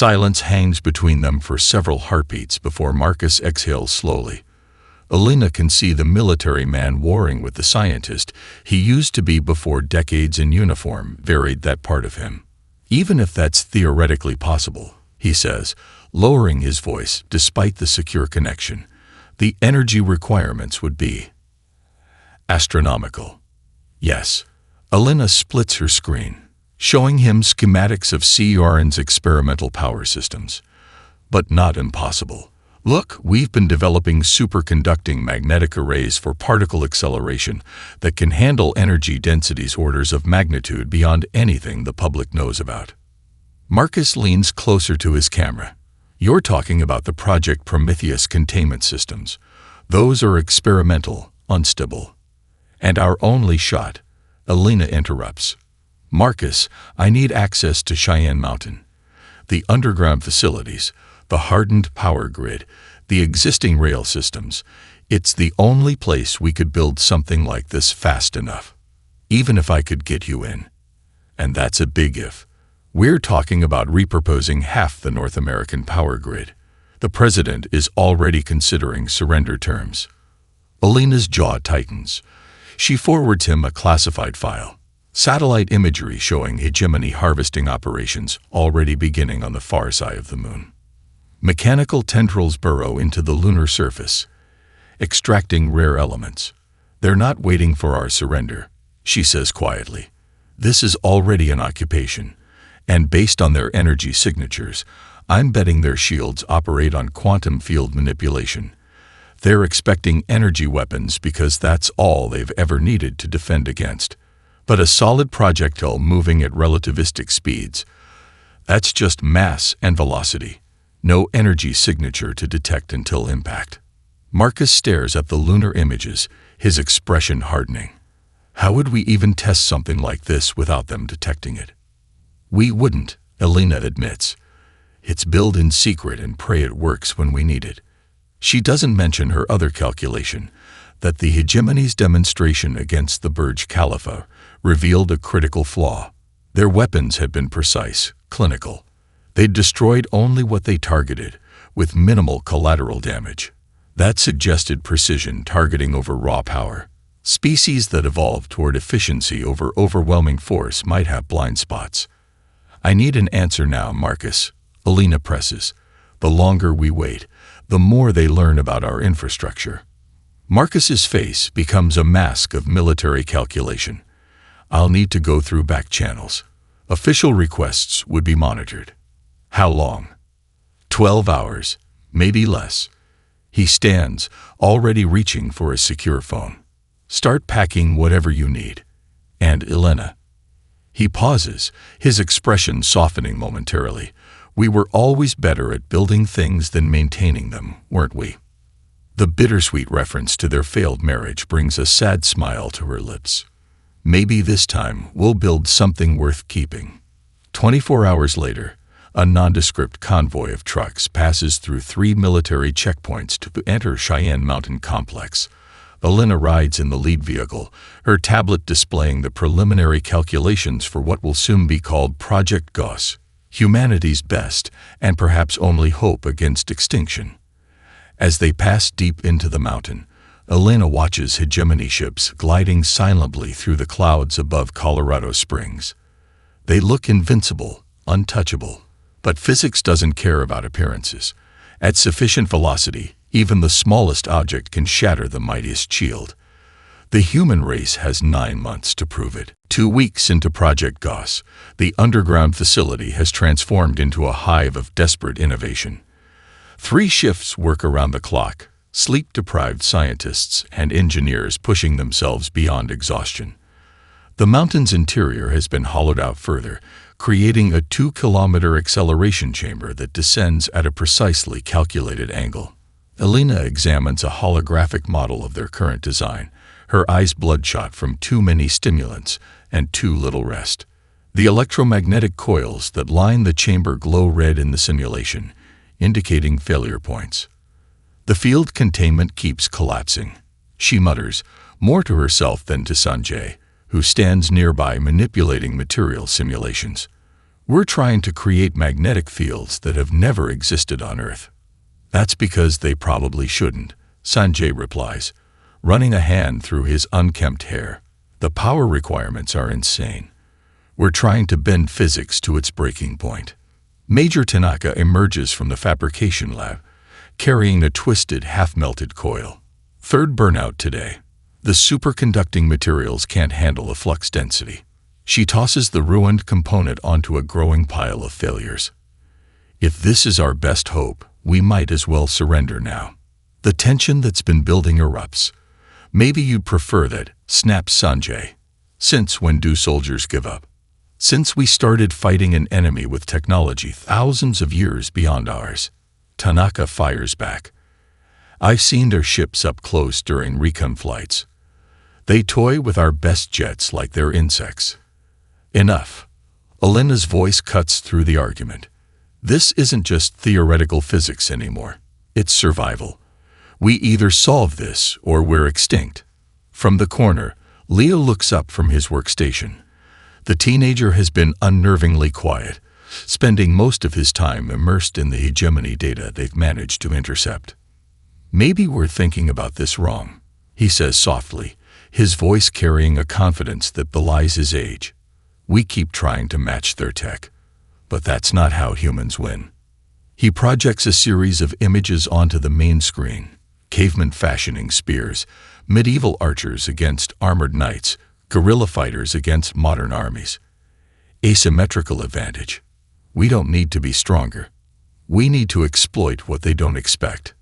Silence hangs between them for several heartbeats before Marcus exhales slowly. Alina can see the military man warring with the scientist he used to be before decades in uniform varied that part of him. Even if that's theoretically possible, he says, lowering his voice despite the secure connection, the energy requirements would be astronomical. Yes, Alina splits her screen, showing him schematics of Yarn's experimental power systems. But not impossible. Look, we've been developing superconducting magnetic arrays for particle acceleration that can handle energy densities orders of magnitude beyond anything the public knows about. Marcus leans closer to his camera. You're talking about the Project Prometheus containment systems. Those are experimental, unstable. And our only shot, Alina interrupts. Marcus, I need access to Cheyenne Mountain. The underground facilities, the hardened power grid, the existing rail systems. It's the only place we could build something like this fast enough. Even if I could get you in. And that's a big if. We're talking about repurposing half the North American power grid. The president is already considering surrender terms. Alina's jaw tightens. She forwards him a classified file. Satellite imagery showing hegemony harvesting operations already beginning on the far side of the moon. Mechanical tendrils burrow into the lunar surface, extracting rare elements. They're not waiting for our surrender, she says quietly. This is already an occupation, and based on their energy signatures, I'm betting their shields operate on quantum field manipulation. They're expecting energy weapons because that's all they've ever needed to defend against. But a solid projectile moving at relativistic speeds, that's just mass and velocity. No energy signature to detect until impact. Marcus stares at the lunar images, his expression hardening. How would we even test something like this without them detecting it? We wouldn't, Alina admits. It's built in secret and pray it works when we need it. She doesn't mention her other calculation, that the hegemony's demonstration against the Burj Khalifa revealed a critical flaw. Their weapons had been precise, clinical. They'd destroyed only what they targeted, with minimal collateral damage. That suggested precision targeting over raw power. Species that evolved toward efficiency over overwhelming force might have blind spots. I need an answer now, Marcus, Alina presses. The longer we wait, the more they learn about our infrastructure. Marcus's face becomes a mask of military calculation. I'll need to go through back channels. Official requests would be monitored. How long? 12 hours, maybe less. He stands, already reaching for a secure phone. Start packing whatever you need. And Elena. He pauses, his expression softening momentarily. We were always better at building things than maintaining them, weren't we? The bittersweet reference to their failed marriage brings a sad smile to her lips. Maybe this time we'll build something worth keeping. 24 hours later, a nondescript convoy of trucks passes through 3 military checkpoints to enter Cheyenne Mountain Complex. Alina rides in the lead vehicle, her tablet displaying the preliminary calculations for what will soon be called Project Gauss, humanity's best and perhaps only hope against extinction. As they pass deep into the mountain, Alina watches hegemony ships gliding silently through the clouds above Colorado Springs. They look invincible, untouchable. But physics doesn't care about appearances. At sufficient velocity, even the smallest object can shatter the mightiest shield. The human race has 9 months to prove it. 2 weeks into Project Gauss, the underground facility has transformed into a hive of desperate innovation. 3 shifts work around the clock, sleep-deprived scientists and engineers pushing themselves beyond exhaustion. The mountain's interior has been hollowed out further, creating a 2-kilometer acceleration chamber that descends at a precisely calculated angle. Alina examines a holographic model of their current design, her eyes bloodshot from too many stimulants and too little rest. The electromagnetic coils that line the chamber glow red in the simulation, indicating failure points. The field containment keeps collapsing. She mutters, more to herself than to Sanjay, who stands nearby manipulating material simulations. We're trying to create magnetic fields that have never existed on Earth. That's because they probably shouldn't, Sanjay replies, running a hand through his unkempt hair. The power requirements are insane. We're trying to bend physics to its breaking point. Major Tanaka emerges from the fabrication lab, carrying a twisted, half-melted coil. Third burnout today. The superconducting materials can't handle a flux density. She tosses the ruined component onto a growing pile of failures. If this is our best hope, we might as well surrender now. The tension that's been building erupts. Maybe you'd prefer that, snaps Sanjay. Since when do soldiers give up? Since we started fighting an enemy with technology thousands of years beyond ours. Tanaka fires back. I've seen their ships up close during recon flights. They toy with our best jets like they're insects. Enough. Alina's voice cuts through the argument. This isn't just theoretical physics anymore. It's survival. We either solve this or we're extinct. From the corner, Leo looks up from his workstation. The teenager has been unnervingly quiet, spending most of his time immersed in the hegemony data they've managed to intercept. Maybe we're thinking about this wrong, he says softly, his voice carrying a confidence that belies his age. We keep trying to match their tech, but that's not how humans win. He projects a series of images onto the main screen. Cavemen fashioning spears, medieval archers against armored knights, guerrilla fighters against modern armies. Asymmetrical advantage. We don't need to be stronger. We need to exploit what they don't expect.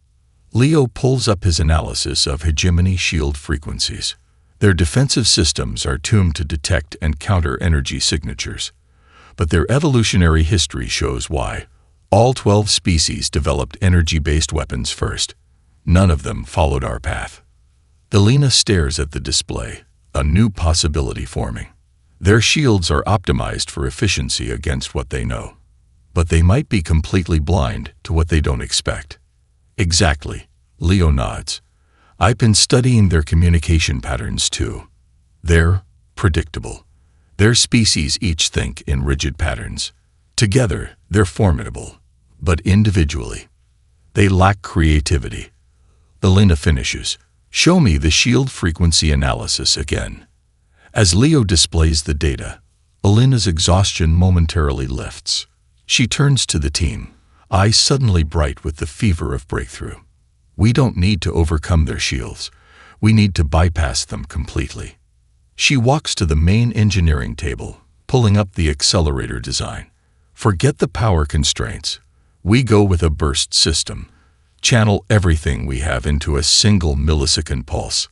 Leo pulls up his analysis of hegemony shield frequencies. Their defensive systems are tuned to detect and counter energy signatures. But their evolutionary history shows why. All 12 species developed energy-based weapons first. None of them followed our path. Alina stares at the display, a new possibility forming. Their shields are optimized for efficiency against what they know. But they might be completely blind to what they don't expect. Exactly, Leo nods. I've been studying their communication patterns too. They're predictable. Their species each think in rigid patterns. Together, they're formidable, but individually, they lack creativity. Alina finishes. Show me the shield frequency analysis again. As Leo displays the data, Alina's exhaustion momentarily lifts. She turns to the team, eyes suddenly bright with the fever of breakthrough. We don't need to overcome their shields. We need to bypass them completely. She walks to the main engineering table, pulling up the accelerator design. Forget the power constraints. We go with a burst system. Channel everything we have into a single millisecond pulse.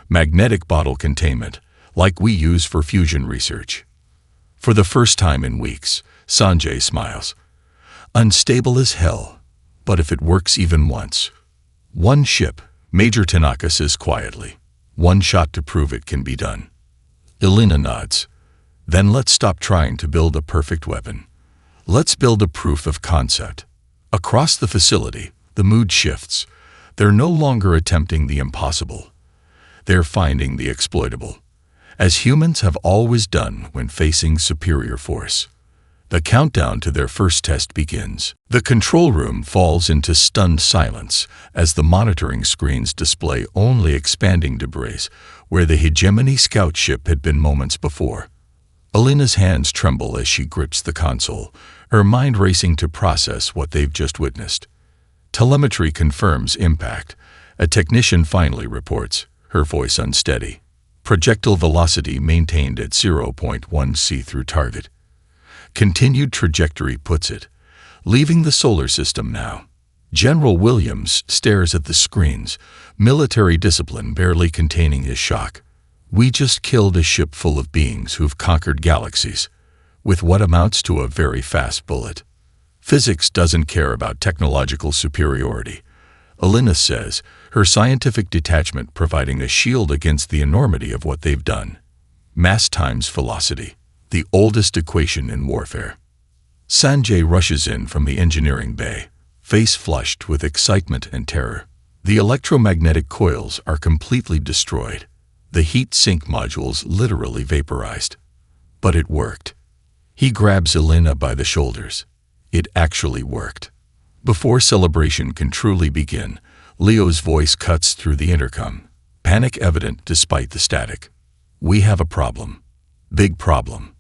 Magnetic bottle containment, like we use for fusion research. For the first time in weeks, Sanjay smiles. Unstable as hell, but if it works even once. One ship, Major Tanaka says quietly. One shot to prove it can be done. Alina nods. Then let's stop trying to build a perfect weapon. Let's build a proof of concept. Across the facility, the mood shifts. They're no longer attempting the impossible. They're finding the exploitable, as humans have always done when facing superior force. The countdown to their first test begins. The control room falls into stunned silence as the monitoring screens display only expanding debris where the hegemony scout ship had been moments before. Alina's hands tremble as she grips the console, her mind racing to process what they've just witnessed. Telemetry confirms impact. A technician finally reports, her voice unsteady. Projectile velocity maintained at 0.1 c through target. Continued trajectory puts it, leaving the solar system now. General Williams stares at the screens, military discipline barely containing his shock. We just killed a ship full of beings who've conquered galaxies, with what amounts to a very fast bullet. Physics doesn't care about technological superiority. Alina says, her scientific detachment providing a shield against the enormity of what they've done. Mass times velocity, the oldest equation in warfare. Sanjay rushes in from the engineering bay, face flushed with excitement and terror. The electromagnetic coils are completely destroyed. The heat sink modules literally vaporized. But it worked. He grabs Elena by the shoulders. It actually worked. Before celebration can truly begin, Leo's voice cuts through the intercom, panic evident despite the static. We have a problem. Big problem.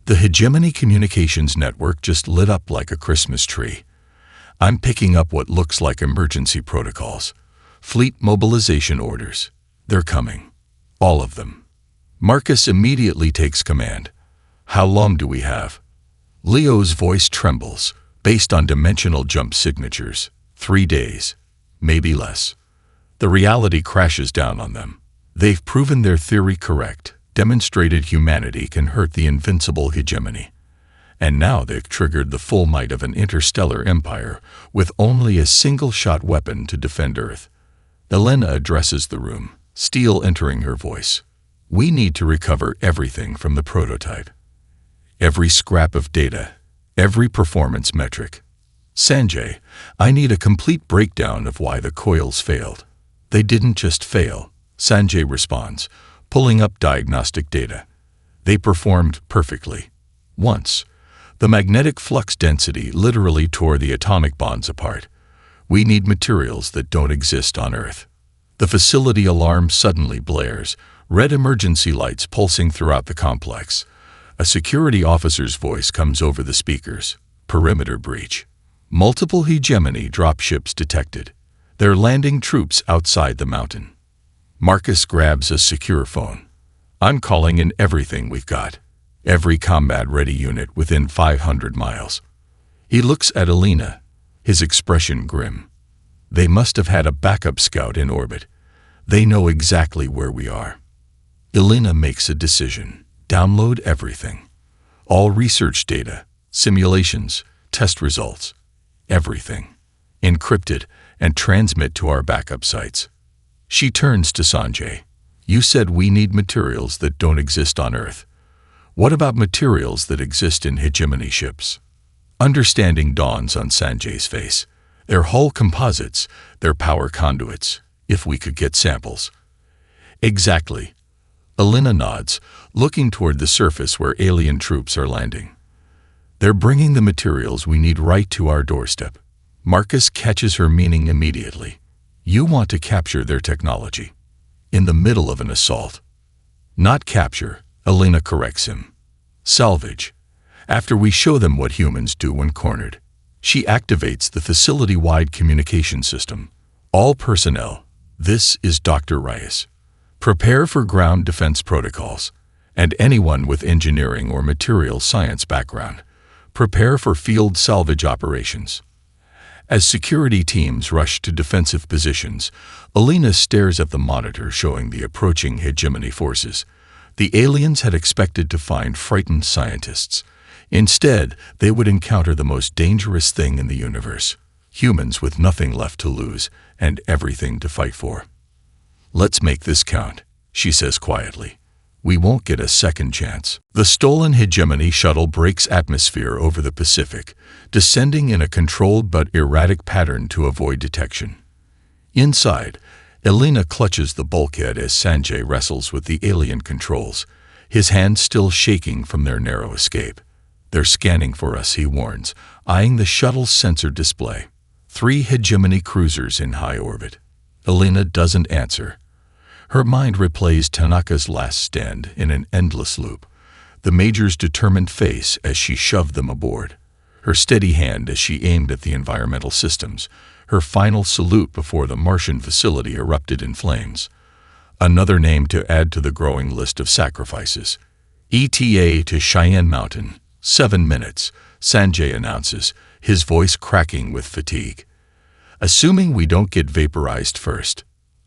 The Hegemony Communications Network just lit up like a Christmas tree. I'm picking up what looks like emergency protocols. Fleet mobilization orders. They're coming. All of them. Marcus immediately takes command. How long do we have? Leo's voice trembles, based on dimensional jump signatures. 3 days. Maybe less. The reality crashes down on them. They've proven their theory correct, demonstrated humanity can hurt the invincible hegemony. And now they've triggered the full might of an interstellar empire with only a single-shot weapon to defend Earth. Elena addresses the room, steel entering her voice. We need to recover everything from the prototype. Every scrap of data, every performance metric. Sanjay, I need a complete breakdown of why the coils failed. They didn't just fail, Sanjay responds, pulling up diagnostic data. They performed perfectly. Once, the magnetic flux density literally tore the atomic bonds apart. We need materials that don't exist on Earth. The facility alarm suddenly blares, red emergency lights pulsing throughout the complex. A security officer's voice comes over the speakers. Perimeter breach. Multiple hegemony dropships detected. They're landing troops outside the mountain. Marcus grabs a secure phone. I'm calling in everything we've got. Every combat-ready unit within 500 miles. He looks at Elena, his expression grim. They must have had a backup scout in orbit. They know exactly where we are. Elena makes a decision. Download everything. All research data, simulations, test results. Everything. Encrypt it and transmit to our backup sites. She turns to Sanjay. You said we need materials that don't exist on Earth. What about materials that exist in hegemony ships? Understanding dawns on Sanjay's face. They're hull composites, they're power conduits, if we could get samples. Exactly. Elena nods, looking toward the surface where alien troops are landing. They're bringing the materials we need right to our doorstep. Marcus catches her meaning immediately. You want to capture their technology. In the middle of an assault. Not capture, Elena corrects him. Salvage. After we show them what humans do when cornered. She activates the facility-wide communication system. All personnel. This is Dr. Reyes. Prepare for ground defense protocols. And anyone with engineering or material science background. Prepare for field salvage operations. As security teams rush to defensive positions, Elena stares at the monitor showing the approaching hegemony forces. The aliens had expected to find frightened scientists. Instead, they would encounter the most dangerous thing in the universe. Humans with nothing left to lose and everything to fight for. Let's make this count, she says quietly. We won't get a second chance. The stolen hegemony shuttle breaks atmosphere over the Pacific, descending in a controlled but erratic pattern to avoid detection. Inside, Elena clutches the bulkhead as Sanjay wrestles with the alien controls, his hands still shaking from their narrow escape. They're scanning for us, he warns, eyeing the shuttle's sensor display. 3 hegemony cruisers in high orbit. Elena doesn't answer. Her mind replays Tanaka's last stand in an endless loop. The Major's determined face as she shoved them aboard. Her steady hand as she aimed at the environmental systems. Her final salute before the Martian facility erupted in flames. Another name to add to the growing list of sacrifices. ETA to Cheyenne Mountain. 7 minutes, Sanjay announces, his voice cracking with fatigue. Assuming we don't get vaporized first.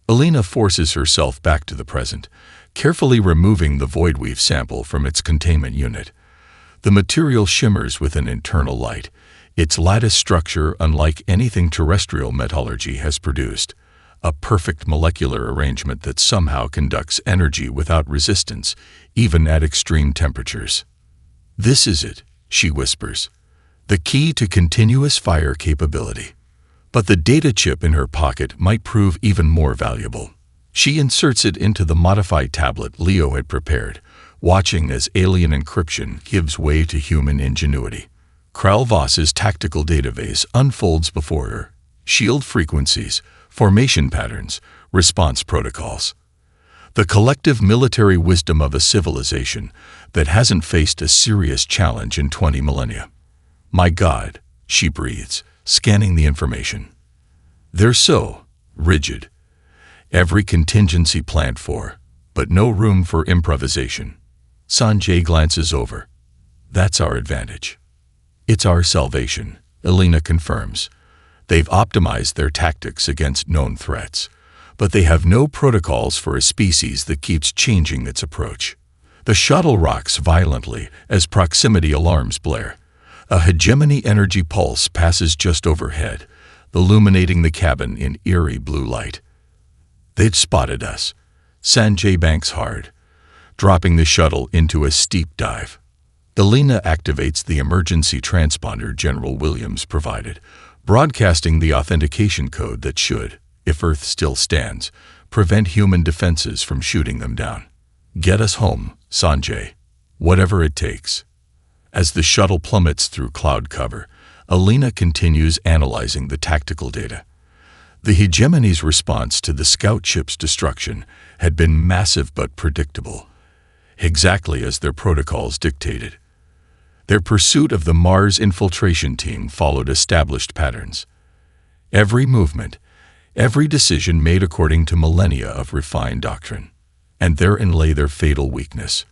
Elena forces herself back to the present, carefully removing the voidweave sample from its containment unit. The material shimmers with an internal light, its lattice structure unlike anything terrestrial metallurgy has produced, a perfect molecular arrangement that somehow conducts energy without resistance, even at extreme temperatures. This is it, she whispers, the key to continuous fire capability. But the data chip in her pocket might prove even more valuable. She inserts it into the modified tablet Leo had prepared, watching as alien encryption gives way to human ingenuity. Kralvoss's tactical database unfolds before her. Shield frequencies, formation patterns, response protocols. The collective military wisdom of a civilization that hasn't faced a serious challenge in 20 millennia. My God, she breathes, scanning the information. They're so rigid. Every contingency planned for, but no room for improvisation. Sanjay glances over. That's our advantage. It's our salvation, Elena confirms. They've optimized their tactics against known threats, but they have no protocols for a species that keeps changing its approach. The shuttle rocks violently as proximity alarms blare. A hegemony energy pulse passes just overhead, illuminating the cabin in eerie blue light. They'd spotted us. Sanjay banks hard, dropping the shuttle into a steep dive. Elena activates the emergency transponder General Williams provided, broadcasting the authentication code that should, if Earth still stands, prevent human defenses from shooting them down. Get us home, Sanjay. Whatever it takes. As the shuttle plummets through cloud cover, Elena continues analyzing the tactical data. The hegemony's response to the scout ship's destruction had been massive but predictable, exactly as their protocols dictated. Their pursuit of the Mars infiltration team followed established patterns. Every movement, every decision made according to millennia of refined doctrine. And therein lay their fatal weakness.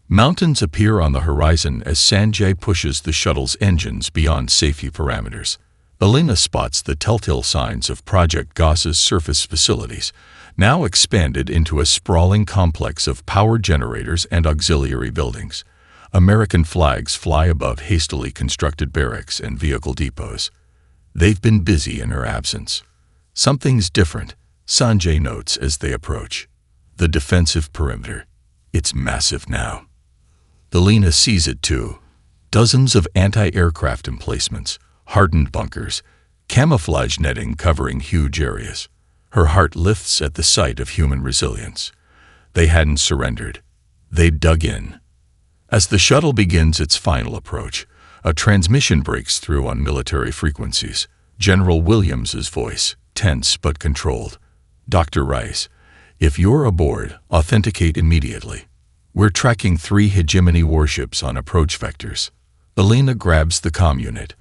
Mountains appear on the horizon as Sanjay pushes the shuttle's engines beyond safety parameters. Elena spots the telltale signs of Project Gauss's surface facilities, now expanded into a sprawling complex of power generators and auxiliary buildings. American flags fly above hastily constructed barracks and vehicle depots. They've been busy in her absence. Something's different, Sanjay notes as they approach. The defensive perimeter. It's massive now. Elena sees it too. Dozens of anti-aircraft emplacements, hardened bunkers, camouflage netting covering huge areas. Her heart lifts at the sight of human resilience. They hadn't surrendered. They'd dug in. As the shuttle begins its final approach, a transmission breaks through on military frequencies. General Williams's voice, tense but controlled. Dr. Rice, if you're aboard, authenticate immediately. We're tracking 3 hegemony warships on approach vectors. Elena grabs the comm unit.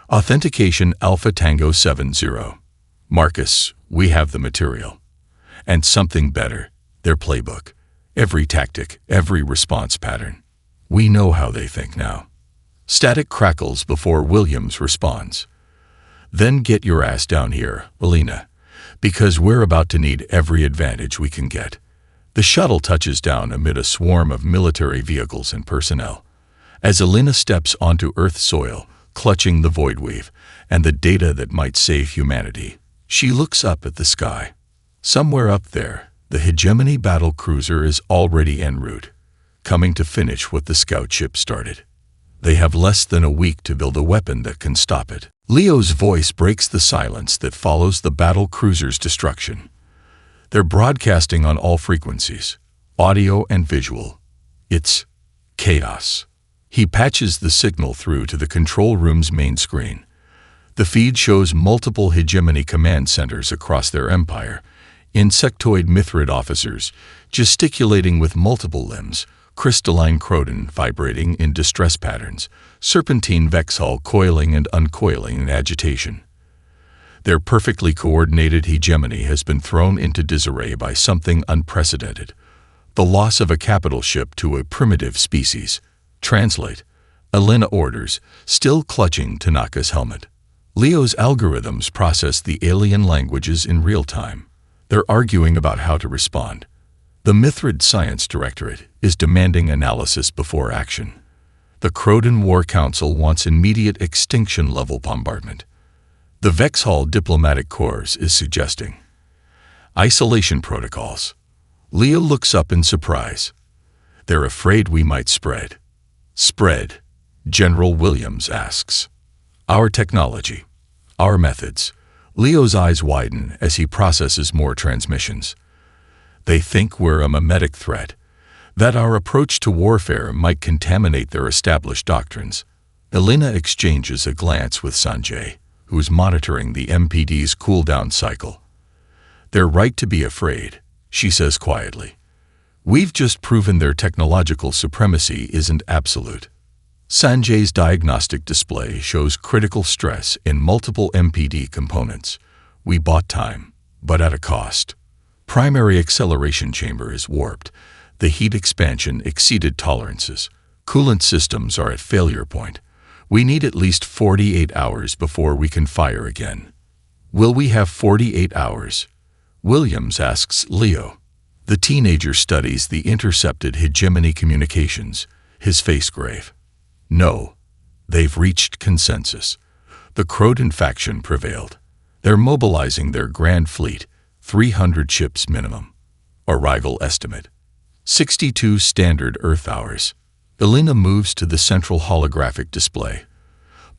Authentication Alpha Tango 70. Marcus, we have the material. And something better, their playbook. Every tactic, every response pattern. We know how they think now. Static crackles before Williams responds. Then get your ass down here, Elena, because we're about to need every advantage we can get. The shuttle touches down amid a swarm of military vehicles and personnel. As Elena steps onto Earth soil, clutching the void weave and the data that might save humanity, she looks up at the sky. Somewhere up there, the hegemony battle cruiser is already en route, coming to finish what the scout ship started. They have less than a week to build a weapon that can stop it. Leo's voice breaks the silence that follows the battle cruiser's destruction. They're broadcasting on all frequencies, audio and visual. It's chaos. He patches the signal through to the control room's main screen. The feed shows multiple hegemony command centers across their empire, insectoid Mithrid officers gesticulating with multiple limbs, crystalline Croton vibrating in distress patterns, serpentine Vexhall coiling and uncoiling in agitation. Their perfectly coordinated hegemony has been thrown into disarray by something unprecedented. The loss of a capital ship to a primitive species. Translate. Elena orders, still clutching Tanaka's helmet. Leo's algorithms process the alien languages in real time. They're arguing about how to respond. The Mithrid Science Directorate is demanding analysis before action. The Croton War Council wants immediate extinction-level bombardment. The Vexhall Diplomatic Corps is suggesting isolation protocols. Leo looks up in surprise. They're afraid we might spread. Spread? General Williams asks. Our technology. Our methods. Leo's eyes widen as he processes more transmissions. They think we're a mimetic threat. that our approach to warfare might contaminate their established doctrines. Elena exchanges a glance with Sanjay, who is monitoring the MPD's cooldown cycle. "They're right to be afraid," she says quietly. "We've just proven their technological supremacy isn't absolute." Sanjay's diagnostic display shows critical stress in multiple MPD components. "We bought time, but at a cost. Primary acceleration chamber is warped. The heat expansion exceeded tolerances. Coolant systems are at failure point. We need at least 48 hours before we can fire again." "Will we have 48 hours?" Williams asks Leo. The teenager studies the intercepted hegemony communications, his face grave. "No. They've reached consensus. The Croton faction prevailed. They're mobilizing their grand fleet, 300 ships minimum. Arrival estimate: 62 standard Earth hours." Elena moves to the central holographic display,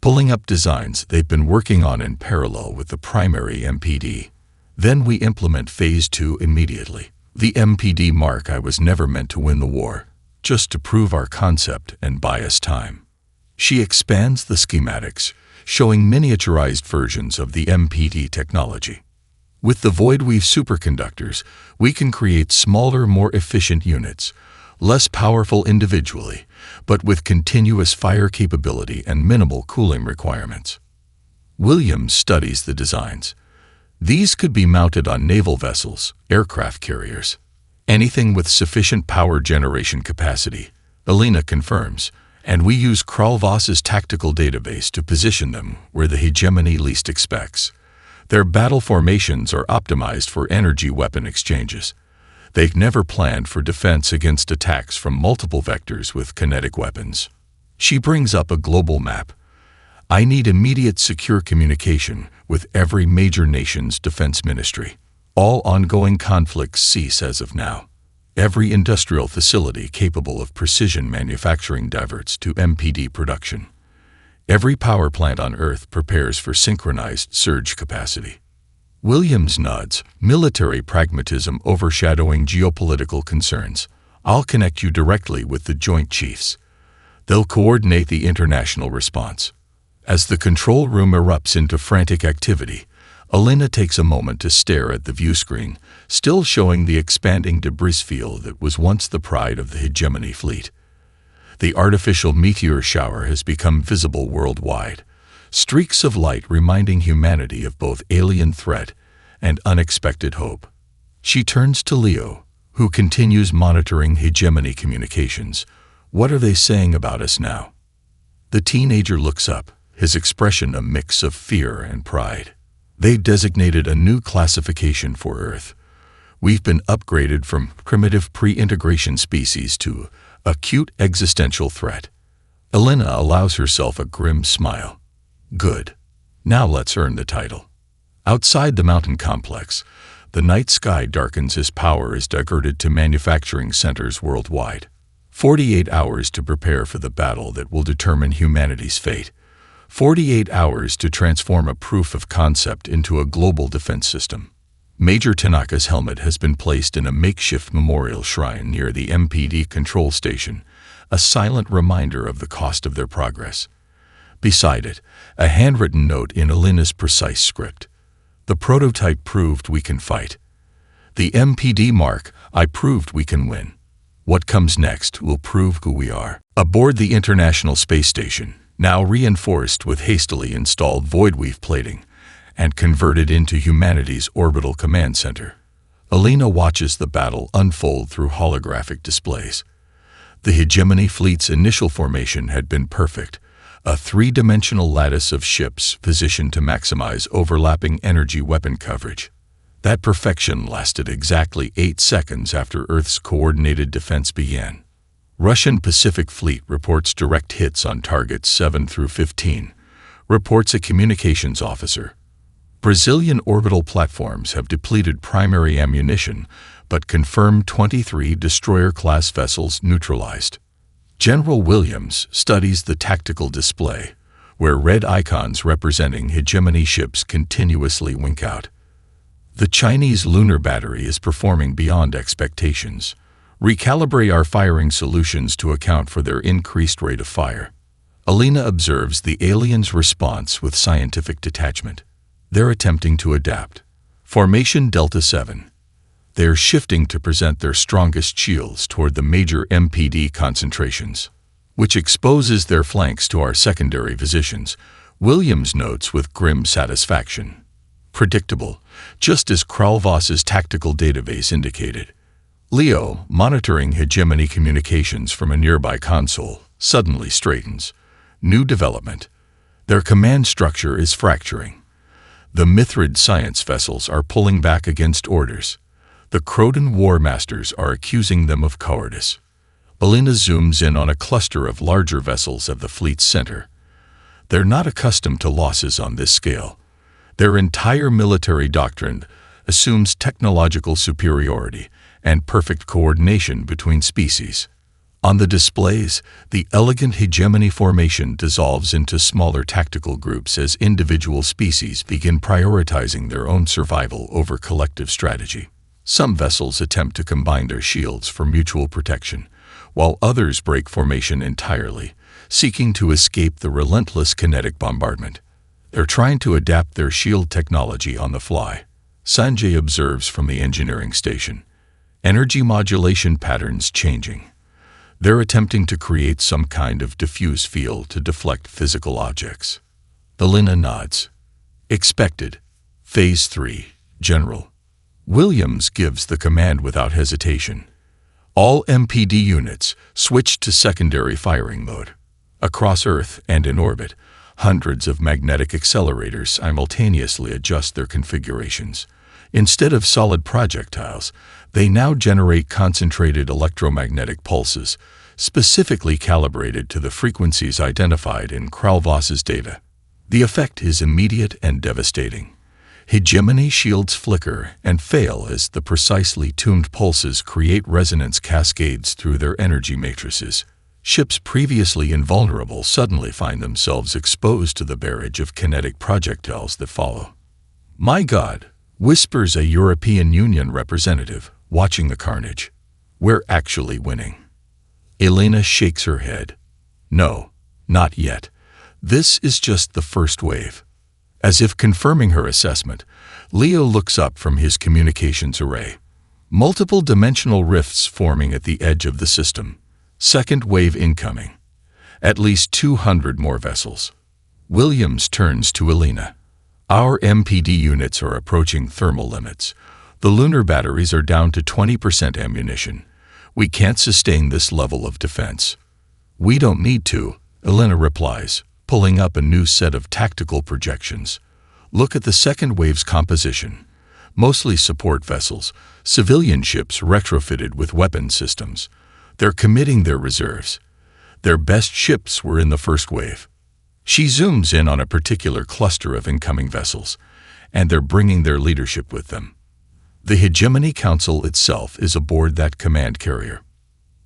pulling up designs they've been working on in parallel with the primary MPD. "Then we implement Phase 2 immediately. The MPD mark I was never meant to win the war, just to prove our concept and buy us time." She expands the schematics, showing miniaturized versions of the MPD technology. "With the Voidweave superconductors, we can create smaller, more efficient units, less powerful individually, but with continuous fire capability and minimal cooling requirements." Williams studies the designs. "These could be mounted on naval vessels, aircraft carriers. Anything with sufficient power generation capacity," Elena confirms, "and we use Kralvas's tactical database to position them where the hegemony least expects. Their battle formations are optimized for energy weapon exchanges. They've never planned for defense against attacks from multiple vectors with kinetic weapons." She brings up a global map. "I need immediate secure communication with every major nation's defense ministry. All ongoing conflicts cease as of now. Every industrial facility capable of precision manufacturing diverts to MPD production. Every power plant on Earth prepares for synchronized surge capacity." Williams nods, military pragmatism overshadowing geopolitical concerns. "I'll connect you directly with the Joint Chiefs. They'll coordinate the international response." As the control room erupts into frantic activity, Elena takes a moment to stare at the view screen, still showing the expanding debris field that was once the pride of the hegemony fleet. The artificial meteor shower has become visible worldwide, streaks of light reminding humanity of both alien threat and unexpected hope. She turns to Leo, who continues monitoring hegemony communications. "What are they saying about us now?" The teenager looks up, his expression a mix of fear and pride. "They designated a new classification for Earth. We've been upgraded from primitive pre-integration species to acute existential threat." Elena allows herself a grim smile. "Good. Now let's earn the title." Outside the mountain complex, the night sky darkens as power is diverted to manufacturing centers worldwide. 48 hours to prepare for the battle that will determine humanity's fate. 48 hours to transform a proof of concept into a global defense system. Major Tanaka's helmet has been placed in a makeshift memorial shrine near the MPD control station, a silent reminder of the cost of their progress. Beside it, a handwritten note in Elena's precise script. "The prototype proved we can fight. The MPD mark, I proved we can win. What comes next will prove who we are." Aboard the International Space Station, now reinforced with hastily installed Voidweave plating and converted into humanity's orbital command center, Elena watches the battle unfold through holographic displays. The hegemony fleet's initial formation had been perfect, a three-dimensional lattice of ships positioned to maximize overlapping energy weapon coverage. That perfection lasted exactly 8 seconds after Earth's coordinated defense began. Russian Pacific Fleet reports direct hits on targets 7 through 15, reports a communications officer. Brazilian orbital platforms have depleted primary ammunition, but confirmed 23 destroyer-class vessels neutralized. General Williams studies the tactical display, where red icons representing hegemony ships continuously wink out. The Chinese lunar battery is performing beyond expectations, Recalibrate our firing solutions to account for their increased rate of fire. Alina observes the aliens' response with scientific detachment. They're attempting to adapt. Formation Delta 7. They're shifting to present their strongest shields toward the major MPD concentrations, which exposes their flanks to our secondary positions, Williams notes with grim satisfaction. Predictable, just as Kralvoss's tactical database indicated. Leo, monitoring hegemony communications from a nearby console, suddenly straightens. New development. Their command structure is fracturing. The Mithrid science vessels are pulling back against orders. The Croton war masters are accusing them of cowardice. Alina zooms in on a cluster of larger vessels at the fleet's center. They're not accustomed to losses on this scale. Their entire military doctrine assumes technological superiority and perfect coordination between species. On the displays, the elegant hegemony formation dissolves into smaller tactical groups as individual species begin prioritizing their own survival over collective strategy. Some vessels attempt to combine their shields for mutual protection, while others break formation entirely, seeking to escape the relentless kinetic bombardment. They're trying to adapt their shield technology on the fly. Sanjay observes from the engineering station. Energy modulation patterns changing. They're attempting to create some kind of diffuse field to deflect physical objects. Alina nods. Expected. Phase 3. General. Williams gives the command without hesitation. All MPD units switch to secondary firing mode. Across Earth and in orbit, hundreds of magnetic accelerators simultaneously adjust their configurations. Instead of solid projectiles, they now generate concentrated electromagnetic pulses, specifically calibrated to the frequencies identified in Kralvoss's data. The effect is immediate and devastating. Hegemony shields flicker and fail as the precisely tuned pulses create resonance cascades through their energy matrices. Ships previously invulnerable suddenly find themselves exposed to the barrage of kinetic projectiles that follow. "My God," whispers a European Union representative, watching the carnage. "We're actually winning." Elena shakes her head. "No, not yet. This is just the first wave." As if confirming her assessment, Leo looks up from his communications array. Multiple dimensional rifts forming at the edge of the system. Second wave incoming. At least 200 more vessels. Williams turns to Elena. "Our MPD units are approaching thermal limits. The lunar batteries are down to 20% ammunition. We can't sustain this level of defense." "We don't need to," Elena replies, pulling up a new set of tactical projections. "Look at the second wave's composition. Mostly support vessels, civilian ships retrofitted with weapon systems. They're committing their reserves. Their best ships were in the first wave." She zooms in on a particular cluster of incoming vessels, and they're bringing their leadership with them. The Hegemony Council itself is aboard that command carrier.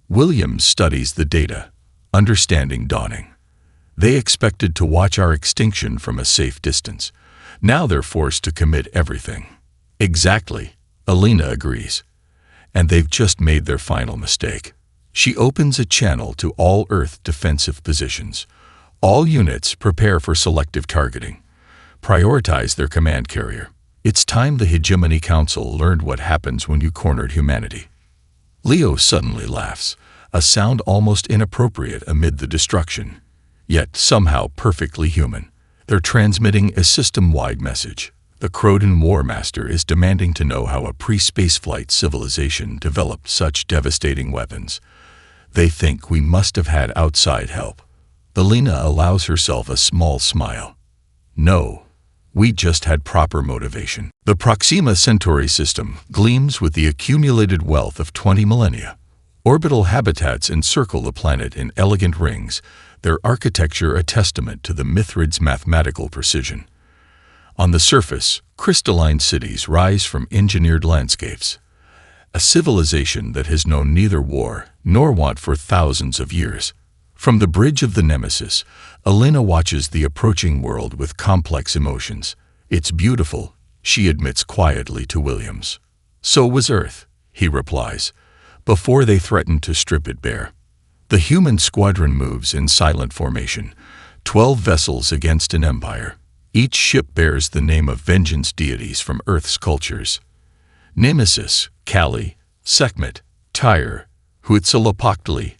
Williams studies the data, understanding dawning. They expected to watch our extinction from a safe distance. Now they're forced to commit everything. "Exactly," Alina agrees. "And they've just made their final mistake." She opens a channel to all Earth defensive positions. All units prepare for selective targeting. Prioritize their command carrier. It's time the Hegemony Council learned what happens when you cornered humanity. Leo suddenly laughs, a sound almost inappropriate amid the destruction, yet somehow perfectly human. They're transmitting a system-wide message. The Croton War Master is demanding to know how a pre-spaceflight civilization developed such devastating weapons. They think we must have had outside help. Alina allows herself a small smile. "No, we just had proper motivation." The Proxima Centauri system gleams with the accumulated wealth of 20 millennia. Orbital habitats encircle the planet in elegant rings, their architecture a testament to the Mithrid's mathematical precision. On the surface, crystalline cities rise from engineered landscapes. A civilization that has known neither war nor want for thousands of years. From the bridge of the Nemesis, Elena watches the approaching world with complex emotions. "It's beautiful," she admits quietly to Williams. "So was Earth," he replies. before they threaten to strip it bare. The human squadron moves in silent formation, 12 vessels against an empire. Each ship bears the name of vengeance deities from Earth's cultures. Nemesis, Kali, Sekhmet, Tyre, Huitzilopochtli,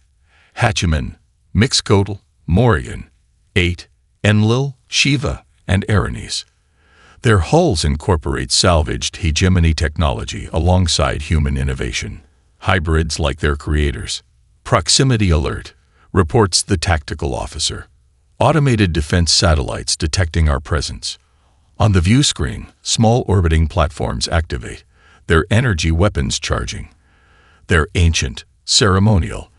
Hachiman, Mixcoatl, Morian, 8, Enlil, Shiva, and Aranes. Their hulls incorporate salvaged hegemony technology alongside human innovation, hybrids like their creators. Proximity alert, reports the tactical officer. Automated defense satellites detecting our presence. On the view screen, small orbiting platforms activate, their energy weapons charging. They're ancient, ceremonial,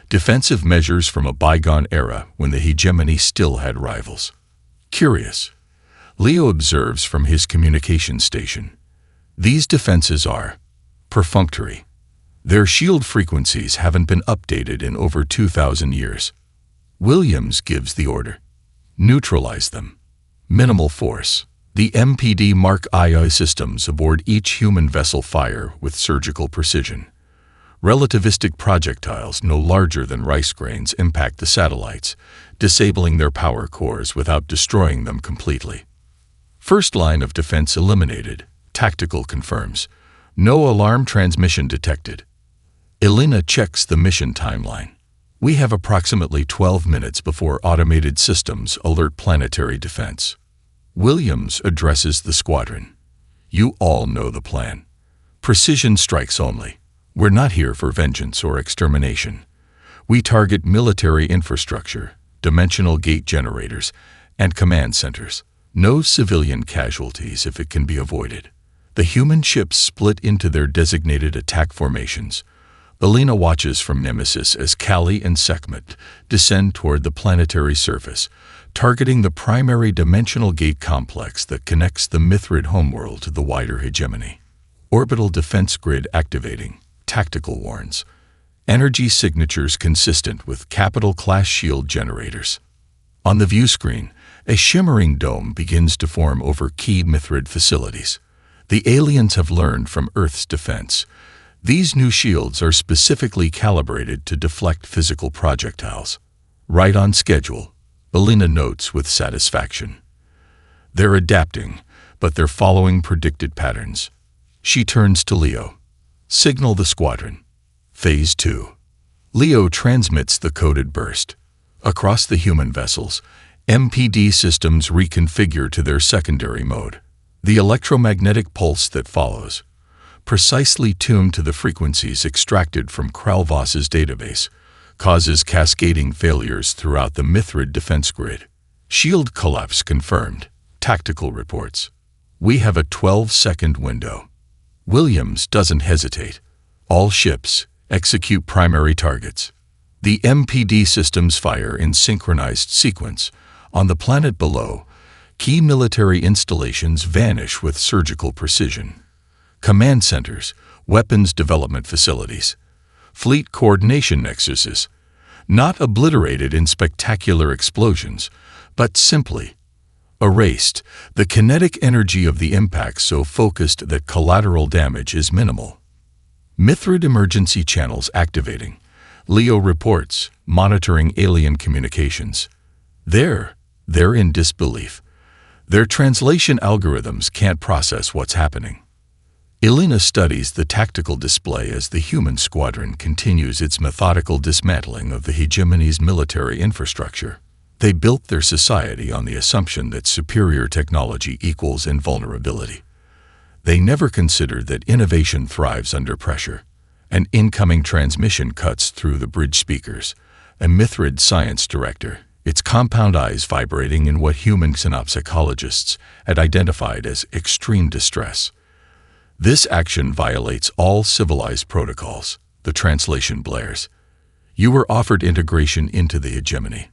defensive measures from a bygone era when the hegemony still had rivals. Curious, Leo observes from his communication station. These defenses are perfunctory. Their shield frequencies haven't been updated in over 2,000 years. Williams gives the order. Neutralize them. Minimal force. The MPD Mark II systems aboard each human vessel fire with surgical precision. Relativistic projectiles no larger than rice grains impact the satellites, disabling their power cores without destroying them completely. First line of defense eliminated. Tactical confirms. No alarm transmission detected. Elena checks the mission timeline. We have approximately 12 minutes before automated systems alert planetary defense. Williams addresses the squadron. You all know the plan. Precision strikes only. We're not here for vengeance or extermination. We target military infrastructure, dimensional gate generators, and command centers. No civilian casualties if it can be avoided. The human ships split into their designated attack formations. Elena watches from Nemesis as Kali and Sekhmet descend toward the planetary surface, targeting the primary dimensional gate complex that connects the Mithrid homeworld to the wider hegemony. Orbital defense grid activating. Tactical warns. Energy signatures consistent with capital-class shield generators. On the view screen, a shimmering dome begins to form over key Mithrid facilities. The aliens have learned from Earth's defense. These new shields are specifically calibrated to deflect physical projectiles. Right on schedule, Elena notes with satisfaction. They're adapting, but they're following predicted patterns. She turns to Leo. Signal the squadron. Phase 2. Leo transmits the coded burst. Across the human vessels, MPD systems reconfigure to their secondary mode. The electromagnetic pulse that follows, precisely tuned to the frequencies extracted from Kralvos's database, causes cascading failures throughout the Mithrid defense grid. Shield collapse confirmed. Tactical reports. We have a 12-second window. Williams doesn't hesitate. All ships execute primary targets. The MPD systems fire in synchronized sequence. On the planet below, key military installations vanish with surgical precision. Command centers, weapons development facilities, fleet coordination nexuses, not obliterated in spectacular explosions, but simply erased, the kinetic energy of the impact so focused that collateral damage is minimal. Mithrid emergency channels activating. Leo reports, monitoring alien communications. They're in disbelief. Their translation algorithms can't process what's happening. Elena studies the tactical display as the human squadron continues its methodical dismantling of the hegemony's military infrastructure. They built their society on the assumption that superior technology equals invulnerability. They never considered that innovation thrives under pressure. An incoming transmission cuts through the bridge speakers. A Mithrid science director, its compound eyes vibrating in what human synopsychologists had identified as extreme distress. This action violates all civilized protocols, the translation blares. You were offered integration into the hegemony.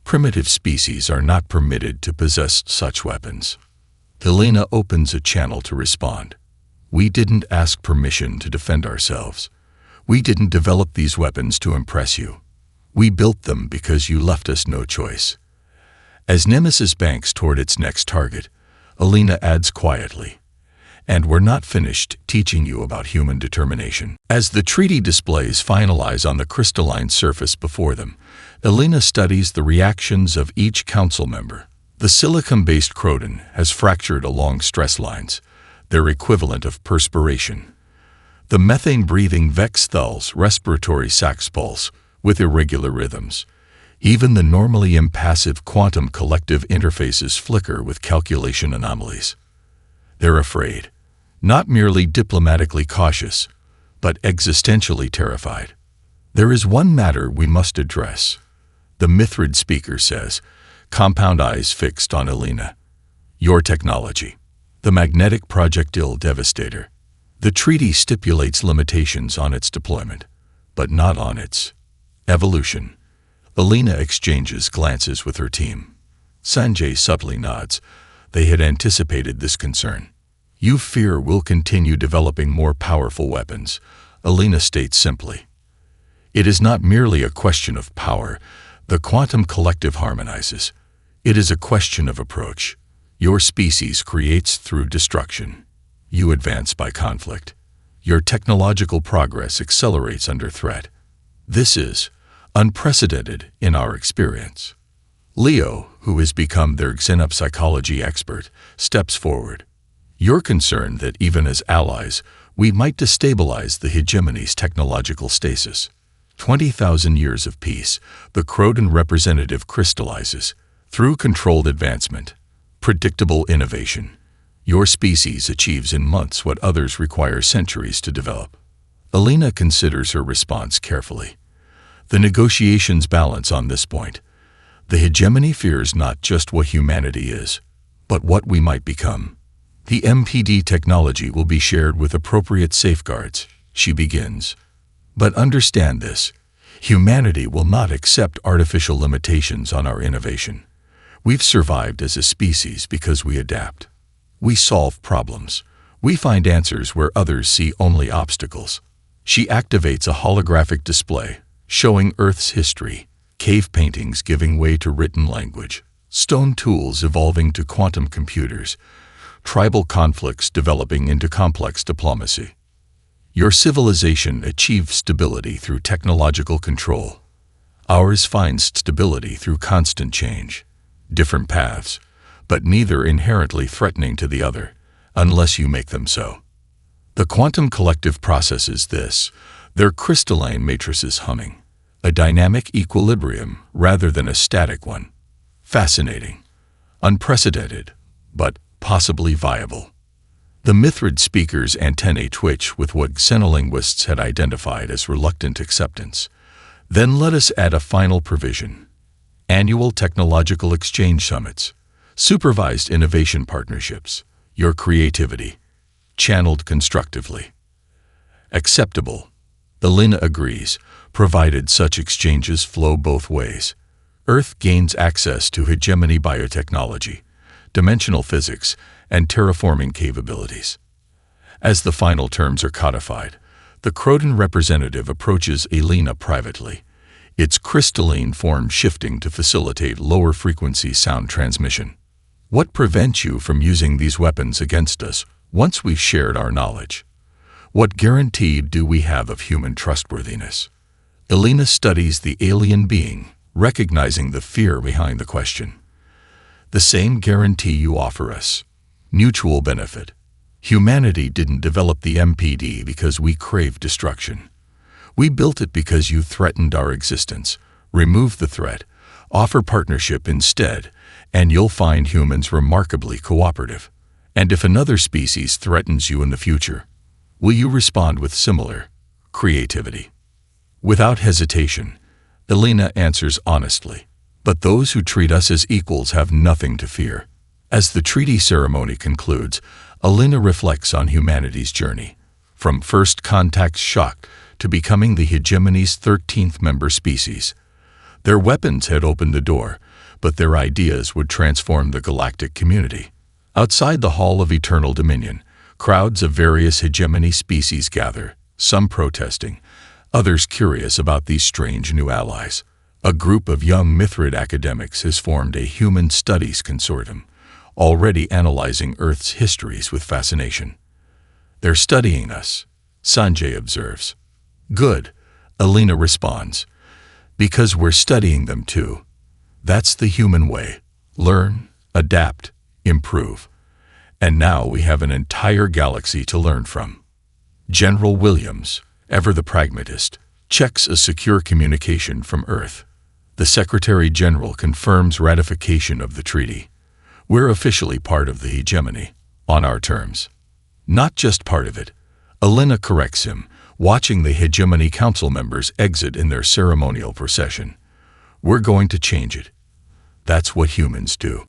Primitive species are not permitted to possess such weapons. Helena opens a channel to respond. We didn't ask permission to defend ourselves. We didn't develop these weapons to impress you. We built them because you left us no choice. As Nemesis banks toward its next target, Elena adds quietly, And we're not finished teaching you about human determination. As the treaty displays finalize on the crystalline surface before them, Elena studies the reactions of each council member. The silicon-based Croton has fractured along stress lines, their equivalent of perspiration. The methane-breathing Vex Thul's respiratory sacs pulse with irregular rhythms. Even the normally impassive quantum collective interfaces flicker with calculation anomalies. They're afraid, not merely diplomatically cautious, but existentially terrified. There is one matter we must address, the Mithrid speaker says, compound eyes fixed on Elena. Your technology, the magnetic Projectile Devastator. The treaty stipulates limitations on its deployment, but not on its evolution. Elena exchanges glances with her team. Sanjay subtly nods. They had anticipated this concern. You fear we'll continue developing more powerful weapons, Elena states simply. It is not merely a question of power. The quantum collective harmonizes. It is a question of approach. Your species creates through destruction. You advance by conflict. Your technological progress accelerates under threat. This is unprecedented in our experience. Leo, who has become their xenopsychology expert, steps forward. You're concerned that even as allies, we might destabilize the hegemony's technological stasis. 20,000 years of peace, the Croton representative crystallizes. Through controlled advancement, predictable innovation, your species achieves in months what others require centuries to develop. Elena considers her response carefully. The negotiations balance on this point. The hegemony fears not just what humanity is, but what we might become. The MPD technology will be shared with appropriate safeguards, she begins. But understand this, humanity will not accept artificial limitations on our innovation. We've survived as a species because we adapt. We solve problems. We find answers where others see only obstacles. She activates a holographic display, showing Earth's history, cave paintings giving way to written language, stone tools evolving to quantum computers, tribal conflicts developing into complex diplomacy. Your civilization achieves stability through technological control. Ours finds stability through constant change. Different paths, but neither inherently threatening to the other, unless you make them so. The quantum collective processes this, their crystalline matrices humming, a dynamic equilibrium rather than a static one. Fascinating, unprecedented, but possibly viable. The Mithrid speaker's antennae twitch with what xenolinguists had identified as reluctant acceptance. Then let us add a final provision. Annual technological exchange summits, supervised innovation partnerships, your creativity, channeled constructively. Acceptable. Elena agrees, provided such exchanges flow both ways. Earth gains access to hegemony biotechnology, dimensional physics, and terraforming capabilities. As the final terms are codified, the Croton representative approaches Elena privately, its crystalline form shifting to facilitate lower-frequency sound transmission. What prevents you from using these weapons against us once we've shared our knowledge? What guarantee do we have of human trustworthiness? Elena studies the alien being, recognizing the fear behind the question. The same guarantee you offer us. Mutual benefit. Humanity didn't develop the MPD because we crave destruction. We built it because you threatened our existence. Remove the threat, offer partnership instead, and you'll find humans remarkably cooperative. And if another species threatens you in the future, will you respond with similar creativity? Without hesitation, Elena answers honestly. But those who treat us as equals have nothing to fear. As the treaty ceremony concludes, Elena reflects on humanity's journey, from first contact shock to becoming the hegemony's 13th member species. Their weapons had opened the door, but their ideas would transform the galactic community. Outside the Hall of Eternal Dominion, crowds of various hegemony species gather, some protesting, others curious about these strange new allies. A group of young Mithrid academics has formed a human studies consortium, already analyzing Earth's histories with fascination. They're studying us, Sanjay observes. Good, Alina responds. Because we're studying them too. That's the human way. Learn, adapt, improve. And now we have an entire galaxy to learn from. General Williams, ever the pragmatist, checks a secure communication from Earth. The Secretary General confirms ratification of the treaty. We're officially part of the hegemony, on our terms. Not just part of it. Alina corrects him, watching the hegemony council members exit in their ceremonial procession. We're going to change it. That's what humans do.